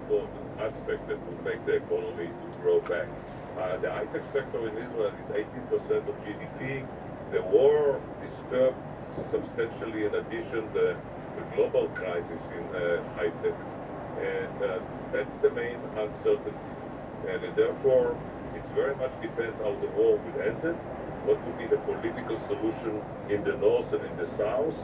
important aspect that will make the economy to grow back. The high-tech sector in Israel is 18% of GDP. The war disturbed substantially, in addition, the global crisis in high-tech. And that's the main uncertainty. And therefore, it very much depends how the war will end, what will be the political solution in the north and in the south,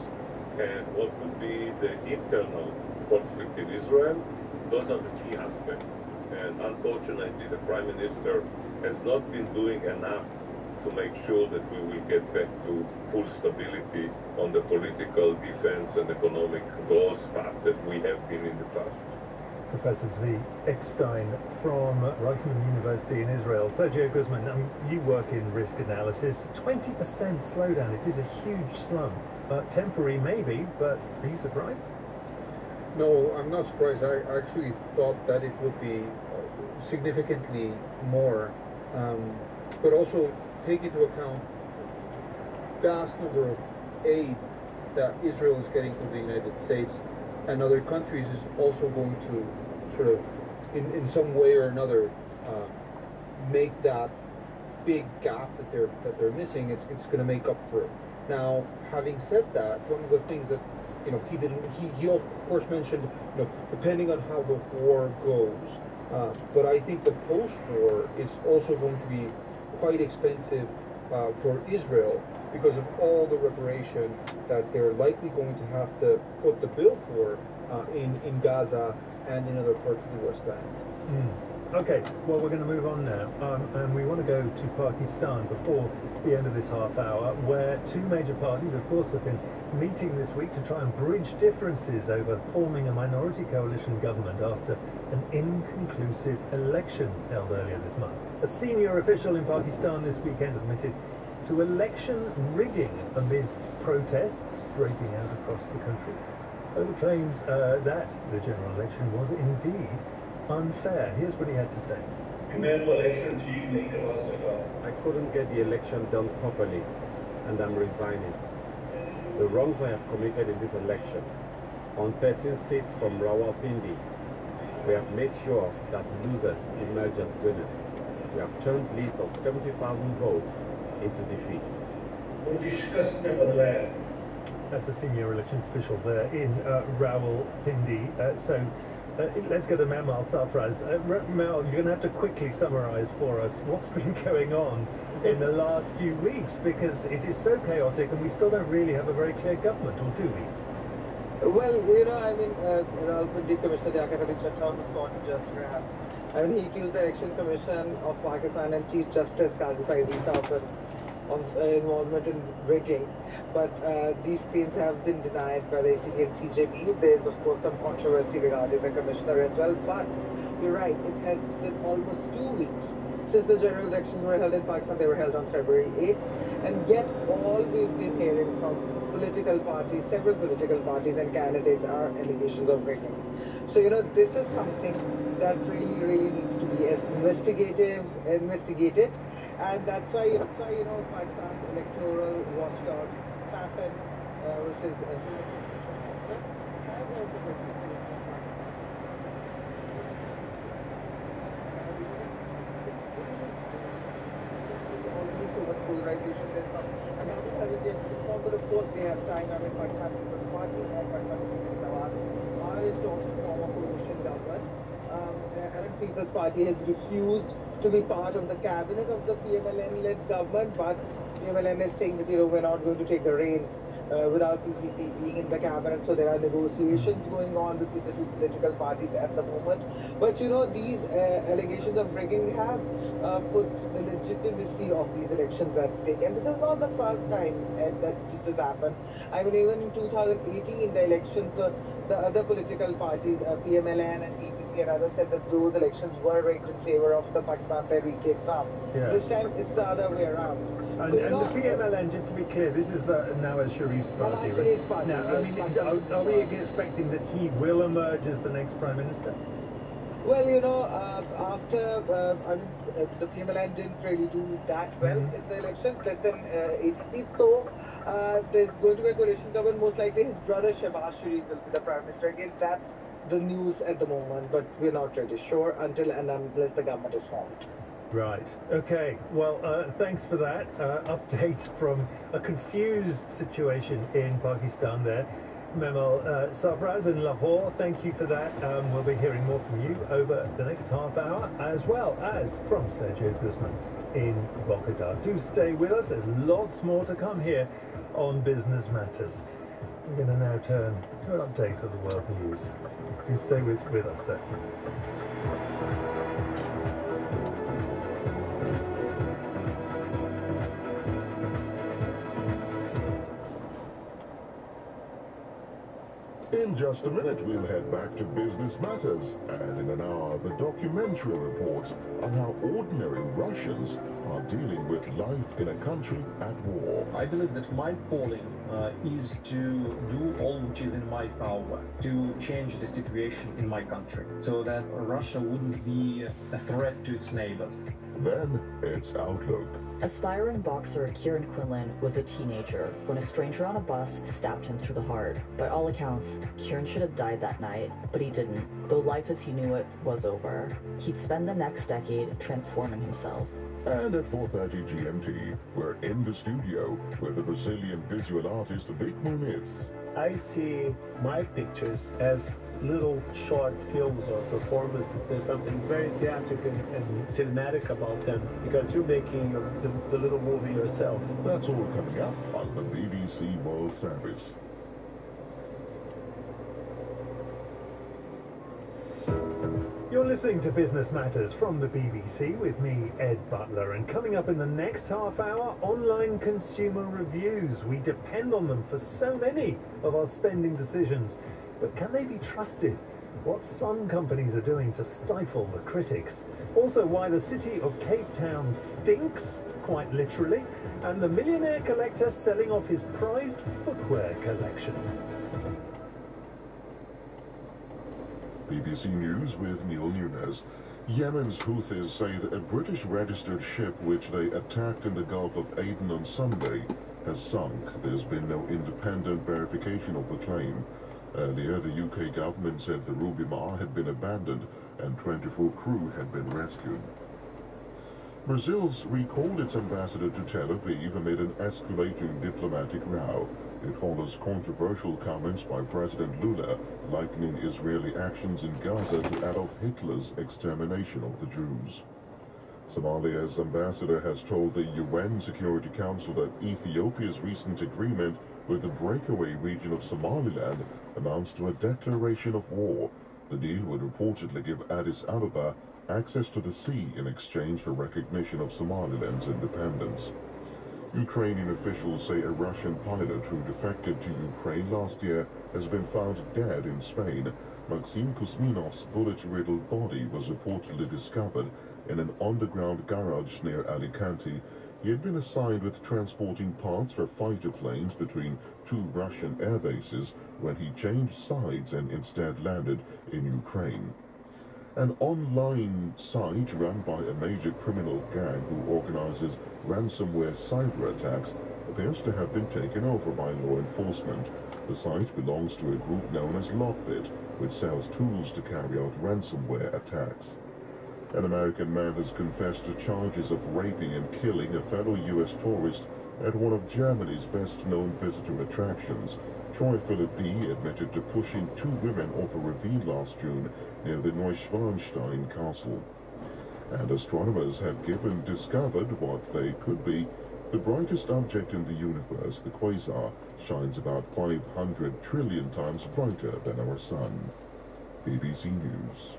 and what will be the internal conflict in Israel. Those are the key aspects. And unfortunately, the Prime Minister has not been doing enough to make sure that we will get back to full stability on the political, defense, and economic growth path that we have been in the past. Professor Zvi Eckstein from Reichman University in Israel. Sergio Guzman, you work in risk analysis. 20% slowdown, it is a huge slump. Temporary maybe, but are you surprised? No, I'm not surprised. I actually thought that it would be significantly more, but also take into account vast number of aid that Israel is getting from the United States and other countries is also going to sort of, in some way or another, make that big gap that they're missing. It's going to make up for it. Now, having said that, one of the things that he of course mentioned, depending on how the war goes, but I think the post-war is also going to be quite expensive for Israel because of all the reparation that they're likely going to have to put the bill for in Gaza and in other parts of the West Bank. Okay, well, we're going to move on now, and we want to go to Pakistan before the end of this half hour, where two major parties, of course, have been meeting this week to try and bridge differences over forming a minority coalition government after an inconclusive election held earlier this month. A senior official in Pakistan this weekend admitted to election rigging amidst protests breaking out across the country over claims that the general election was indeed unfair. Here's what he had to say. I couldn't get the election done properly, and I'm resigning. The wrongs I have committed in this election, on 13 seats from Rawalpindi, we have made sure that losers emerge as winners. We have turned leads of 70,000 votes into defeat. That's a senior election official there in Rawalpindi. Let's go to Memal Sarfraz. Mel, you're going to have to quickly summarize for us what's been going on in the last few weeks, because it is so chaotic and we still don't really have a very clear government, or do we? Well, Rawalpindi Commissioner Jakaruddin Chattoun was sworn to just wrap. He accused the Election Commission of Pakistan and Chief Justice Qazi Faizi of involvement in rigging. But these claims have been denied by the ACP and CJP. There's, of course, some controversy regarding the commissioner as well. But you're right, it has been almost 2 weeks since the general elections were held in Pakistan. They were held on February 8th. And yet all we've been hearing from political parties, several political parties and candidates are allegations of rigging. So, this is something that really needs to be investigated. And that's why, Pakistan's electoral watchdog, FAFN, versus so much polarization there's some. And now because it is informed, but of course they have time. Pakistan People's Party and Pakistan People's Nawaz are in talks to form a coalition government. And People's Party has refused to be part of the cabinet of the PMLN-led government, but PMLN is saying that we're not going to take the reins without PPP being in the cabinet. So there are negotiations going on between the two political parties at the moment. But these allegations of rigging have put the legitimacy of these elections at stake. And this is not the first time that this has happened. Even in 2018, the elections, the other political parties, PMLN and PPP and others, said that those elections were rigged in favor of the Pakistan Tehreek-e-Insaf. Yeah. This time it's the other way around. And the PMLN, just to be clear, this is Nawaz Sharif's party, right? Sharif's party. Now, are we expecting that he will emerge as the next Prime Minister? Well, after the PMLN didn't really do that well in the elections, less than 80 seats. So there's going to be a coalition government. Most likely his brother Shehbaz Sharif will be the Prime Minister. Again, that's the news at the moment, but we're not really sure until and unless the government is formed. Right. Okay. Well, thanks for that update from a confused situation in Pakistan there. Memal Sarfraz in Lahore, thank you for that. We'll be hearing more from you over the next half hour, as well as from Sergio Guzman in Bogota. Do stay with us. There's lots more to come here on Business Matters. We're going to now turn to an update of the world news. Do stay with us there. In just a minute, we'll head back to Business Matters, and in an hour, the documentary reports on how ordinary Russians are dealing with life in a country at war. I believe that my calling is to do all which is in my power to change the situation in my country, so that Russia wouldn't be a threat to its neighbors. Then it's Outlook. Aspiring boxer Kieran Quinlan was a teenager when a stranger on a bus stabbed him through the heart. By all accounts, Kieran should have died that night, but he didn't, though life as he knew it was over. He'd spend the next decade transforming himself. And at 4:30 GMT, we're in the studio with the Brazilian visual artist Vic Muniz. I see my pictures as little short films or performances. There's something very theatrical and cinematic about them because you're making the little movie yourself. That's all coming up on the BBC World Service. You're listening to Business Matters from the BBC with me, Ed Butler, and coming up in the next half hour, online consumer reviews. We depend on them for so many of our spending decisions, but can they be trusted? What some companies are doing to stifle the critics. Also, why the city of Cape Town stinks, quite literally, and the millionaire collector selling off his prized footwear collection. BBC News with Neil Nunes. Yemen's Houthis say that a British registered ship which they attacked in the Gulf of Aden on Sunday has sunk. There's been no independent verification of the claim. Earlier, the UK government said the Ruby Mar had been abandoned and 24 crew had been rescued. Brazil's recalled its ambassador to Tel Aviv amid an escalating diplomatic row. It follows controversial comments by President Lula likening Israeli actions in Gaza to Adolf Hitler's extermination of the Jews. Somalia's ambassador has told the UN Security Council that Ethiopia's recent agreement with the breakaway region of Somaliland amounts to a declaration of war. The deal would reportedly give Addis Ababa access to the sea in exchange for recognition of Somaliland's independence. Ukrainian officials say a Russian pilot who defected to Ukraine last year has been found dead in Spain. Maxim Kuzminov's bullet-riddled body was reportedly discovered in an underground garage near Alicante. He had been assigned with transporting parts for fighter planes between two Russian air bases when he changed sides and instead landed in Ukraine. An online site run by a major criminal gang who organizes ransomware cyber attacks appears to have been taken over by law enforcement. The site belongs to a group known as Lockbit, which sells tools to carry out ransomware attacks. An American man has confessed to charges of raping and killing a fellow U.S. tourist at one of Germany's best-known visitor attractions. Troy Philippi admitted to pushing two women off a ravine last June near the Neuschwanstein Castle. And astronomers have discovered what they could be. The brightest object in the universe, the quasar, shines about 500 trillion times brighter than our sun. BBC News.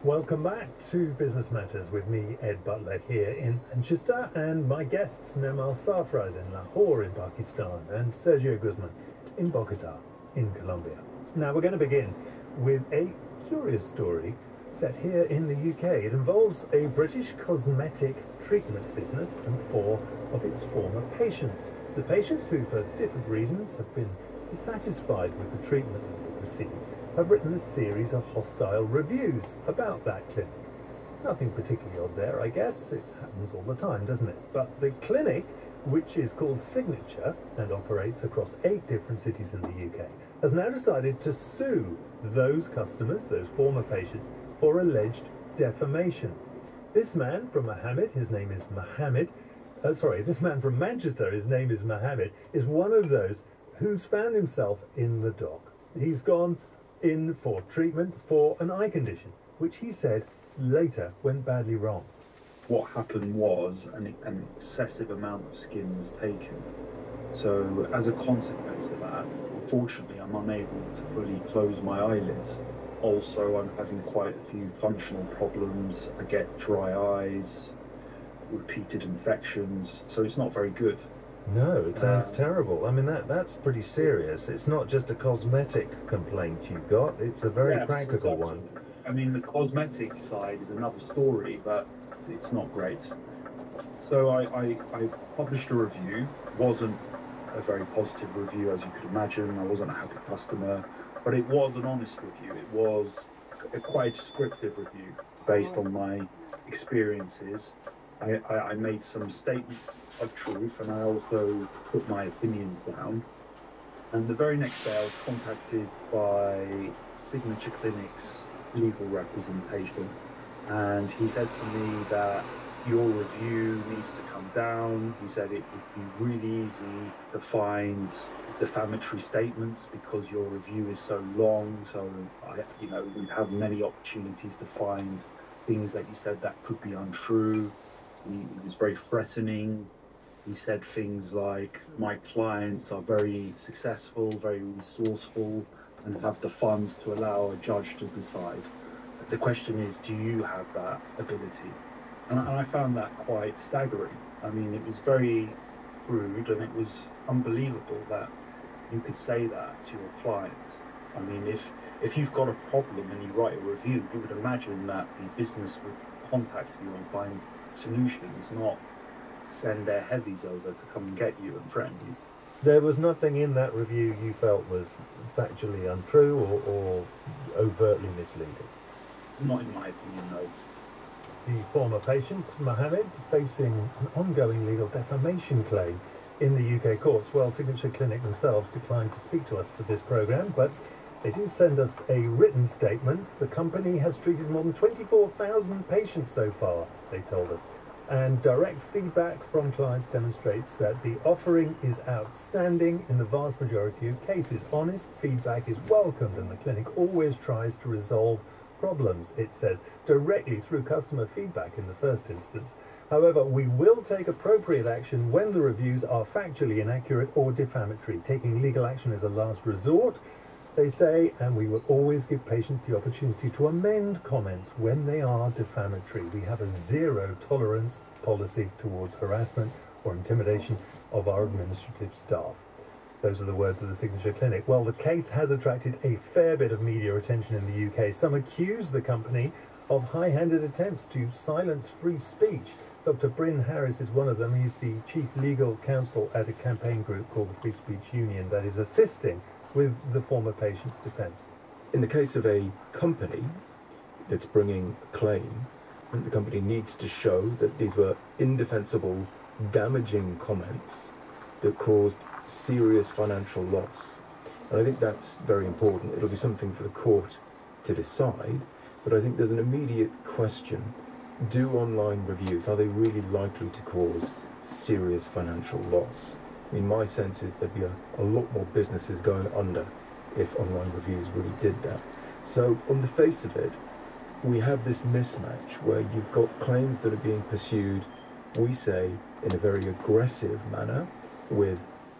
Welcome back to Business Matters with me, Ed Butler, here in Manchester, and my guests, Memal Sarfraz in Lahore in Pakistan and Sergio Guzman in Bogota in Colombia. Now we're going to begin with a curious story set here in the UK. It involves a British cosmetic treatment business and 4 of its former patients. The patients who, for different reasons, have been dissatisfied with the treatment they've received have written a series of hostile reviews about that clinic. Nothing particularly odd there, I guess. It happens all the time, doesn't it? But the clinic, which is called Signature and operates across 8 different cities in the UK, has now decided to sue those customers, those former patients, for alleged defamation. This man from Mohammed, his name is Mohammed, this man from Manchester, his name is Mohammed, is one of those who's found himself in the dock. He's gone in for treatment for an eye condition, which he said later went badly wrong. What happened was an excessive amount of skin was taken. So as a consequence of that, unfortunately, I'm unable to fully close my eyelids. Also, I'm having quite a few functional problems. I get dry eyes, repeated infections, so it's not very good. No, it sounds terrible. I mean, that's pretty serious. It's not just a cosmetic complaint you've got, it's a very practical one. I mean, the cosmetic side is another story, but it's not great. So I published a review. Wasn't a very positive review, as you could imagine. I wasn't a happy customer, but it was an honest review. It was a quite descriptive review based on my experiences. I made some statements of truth, and I also put my opinions down. And the very next day I was contacted by Signature Clinic's legal representation, and he said to me that your review needs to come down. He said it would be really easy to find defamatory statements because your review is so long, so we'd have many opportunities to find things that you said that could be untrue. He was very threatening. He said things like, my clients are very successful, very resourceful, and have the funds to allow a judge to decide. The question is, do you have that ability? And I found that quite staggering. I mean, it was very crude, and it was unbelievable that you could say that to your clients. I mean, if you've got a problem and you write a review, you would imagine that the business would contact you and find solutions, not send their heavies over to come and get you and threaten you. There was nothing in that review you felt was factually untrue or overtly misleading? Not in my opinion, no. The former patient, Mohammed, facing an ongoing legal defamation claim in the UK courts. Well, Signature Clinic themselves declined to speak to us for this programme, but they do send us a written statement. The company has treated more than 24,000 patients so far, they told us. And direct feedback from clients demonstrates that the offering is outstanding in the vast majority of cases. Honest feedback is welcomed, and the clinic always tries to resolve problems, it says, directly through customer feedback in the first instance. However, we will take appropriate action when the reviews are factually inaccurate or defamatory. Taking legal action is a last resort, they say, and we will always give patients the opportunity to amend comments when they are defamatory. We have a zero tolerance policy towards harassment or intimidation of our administrative staff. Those are the words of the Signature Clinic. Well, the case has attracted a fair bit of media attention in the UK. Some accuse the company of high-handed attempts to silence free speech. Dr. Bryn Harris is one of them. He's the chief legal counsel at a campaign group called the Free Speech Union that is assisting with the former patient's defence. In the case of a company that's bringing a claim, the company needs to show that these were indefensible, damaging comments that caused serious financial loss. And I think that's very important. It'll be something for the court to decide, but I think there's an immediate question. Do online reviews, are they really likely to cause serious financial loss? I mean, my sense is there'd be a lot more businesses going under if online reviews really did that. So on the face of it, we have this mismatch where you've got claims that are being pursued, we say, in a very aggressive manner, with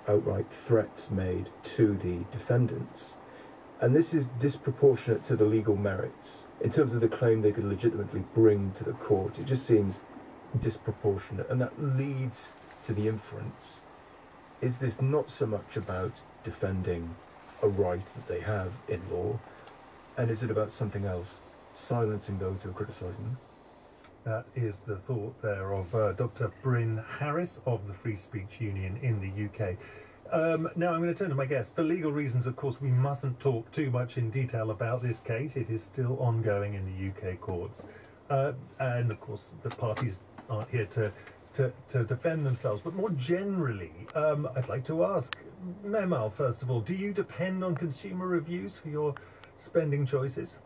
outright threats made to the defendants. And this is disproportionate to the legal merits. In terms of the claim they could legitimately bring to the court, it just seems disproportionate. And that leads to the inference. Is this not so much about defending a right that they have in law, and is it about something else, silencing those who are criticising them? That is the thought there of Dr. Bryn Harris of the Free Speech Union in the UK. Now I'm going to turn to my guest. For legal reasons, of course, we mustn't talk too much in detail about this case. It is still ongoing in the UK courts. And of course, the parties aren't here to defend themselves. But more generally, I'd like to ask, Memal, first of all, do you depend on consumer reviews for your spending choices?